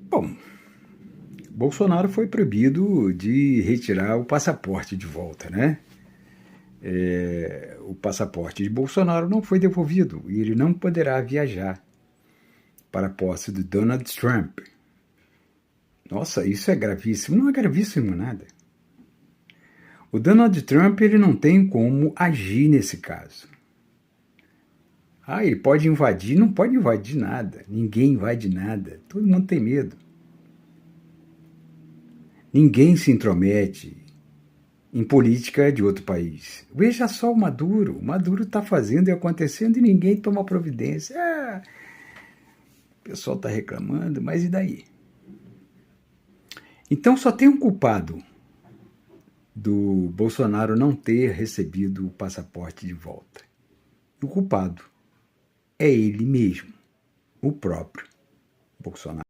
Bom, Bolsonaro foi proibido de retirar o passaporte de volta, né? O passaporte de Bolsonaro não foi devolvido e ele não poderá viajar para a posse de Donald Trump. Nossa, isso é gravíssimo. Não é gravíssimo nada. O Donald Trump ele não tem como agir nesse caso. Ele pode invadir? Não pode invadir nada. Ninguém invade nada. Todo mundo tem medo. Ninguém se intromete em política de outro país. Veja só o Maduro. O Maduro está fazendo e acontecendo e ninguém toma providência. O pessoal está reclamando, mas e daí? Então só tem um culpado do Bolsonaro não ter recebido o passaporte de volta. O culpado é ele mesmo, o próprio Bolsonaro.